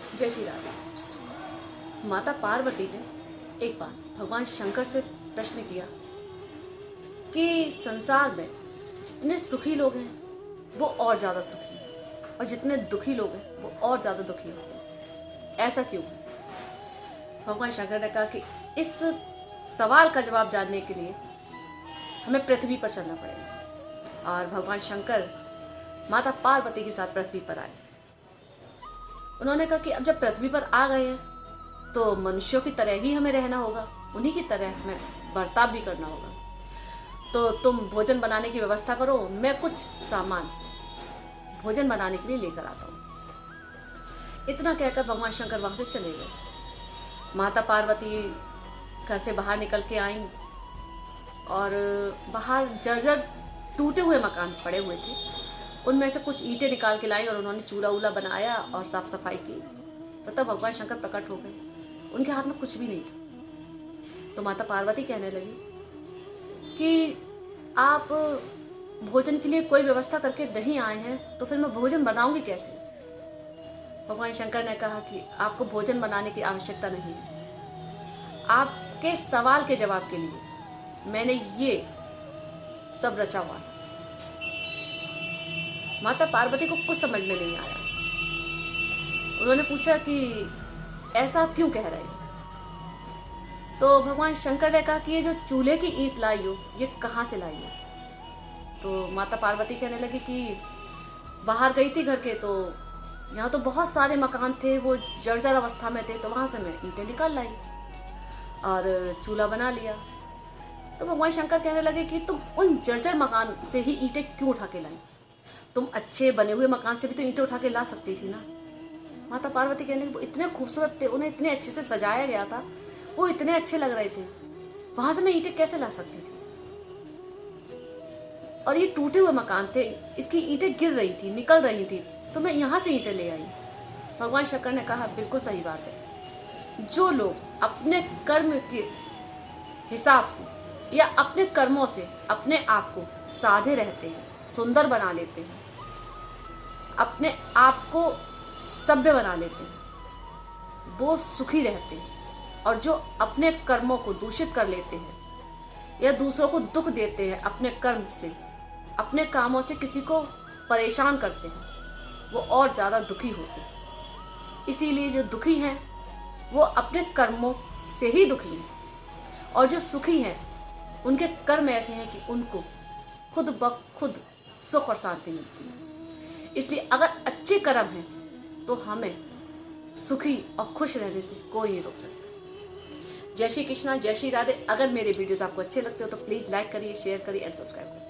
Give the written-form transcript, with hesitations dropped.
जय श्री राधे। माता पार्वती ने एक बार भगवान शंकर से प्रश्न किया कि संसार में जितने सुखी लोग हैं वो और ज़्यादा सुखी हैं और जितने दुखी लोग हैं वो और ज़्यादा दुखी होते हैं, ऐसा क्यों? भगवान शंकर ने कहा कि इस सवाल का जवाब जानने के लिए हमें पृथ्वी पर चलना पड़ेगा। और भगवान शंकर माता पार्वती के साथ पृथ्वी पर आए। उन्होंने कहा कि अब जब पृथ्वी पर आ गए हैं तो मनुष्यों की तरह ही हमें रहना होगा, उन्हीं की तरह हमें बर्ताव भी करना होगा। तो तुम भोजन बनाने की व्यवस्था करो, मैं कुछ सामान भोजन बनाने के लिए लेकर आता हूँ। इतना कहकर भगवान शंकर वहाँ से चले गए। माता पार्वती घर से बाहर निकल के आई और बाहर जर्जर टूटे हुए मकान पड़े हुए थे, उनमें से कुछ ईंटें निकाल के लाई और उन्होंने चूल्हा वूल्हा बनाया और साफ सफाई की। तब भगवान शंकर प्रकट हो गए। उनके हाथ में कुछ भी नहीं था। तो माता पार्वती कहने लगी कि आप भोजन के लिए कोई व्यवस्था करके नहीं आए हैं तो फिर मैं भोजन बनाऊंगी कैसे? भगवान शंकर ने कहा कि आपको भोजन बनाने की आवश्यकता नहीं है। आपके सवाल के जवाब के लिए मैंने ये सब रचा हुआ था। माता पार्वती को कुछ समझ में नहीं आया। उन्होंने पूछा कि ऐसा आप क्यों कह रहे हैं? तो भगवान शंकर ने कहा कि ये जो चूल्हे की ईंट लाई हो ये कहाँ से लाई हो? तो माता पार्वती कहने लगी कि बाहर गई थी घर के, तो यहाँ तो बहुत सारे मकान थे, वो जर्जर अवस्था में थे, तो वहाँ से मैं ईंटें निकाल लाई और चूल्हा बना लिया। तो भगवान शंकर कहने लगे कि तुम उन जर्जर मकान से ही ईंटें क्यों उठा के लाई? तुम अच्छे बने हुए मकान से भी तो ईंटें उठा के ला सकती थी ना। माता पार्वती कहने लगी वो इतने खूबसूरत थे, उन्हें इतने अच्छे से सजाया गया था, वो इतने अच्छे लग रहे थे, वहां से मैं ईंटें कैसे ला सकती थी? और ये टूटे हुए मकान थे, इसकी ईंटें गिर रही थी, निकल रही थी, तो मैं यहाँ से ईंटें ले आई। भगवान शंकर ने कहा बिल्कुल सही बात है। जो लोग अपने कर्म के हिसाब से या अपने कर्मों से अपने आप को साधे रहते हैं, सुंदर बना लेते हैं, अपने आप को सभ्य बना लेते हैं, वो सुखी रहते हैं। और जो अपने कर्मों को दूषित कर लेते हैं या दूसरों को दुख देते हैं, अपने कर्म से, अपने कामों से किसी को परेशान करते हैं, वो और ज़्यादा दुखी होते हैं। इसीलिए जो दुखी हैं वो अपने कर्मों से ही दुखी हैं, और जो सुखी हैं उनके कर्म ऐसे हैं कि उनको खुद ब खुद सुख और शांति मिलती है। इसलिए अगर अच्छे कर्म हैं तो हमें सुखी और खुश रहने से कोई नहीं रोक सकता। जय श्री कृष्णा, जय श्री राधे। अगर मेरे वीडियोस आपको अच्छे लगते हो तो प्लीज़ लाइक करिए, शेयर करिए एंड सब्सक्राइब करिए।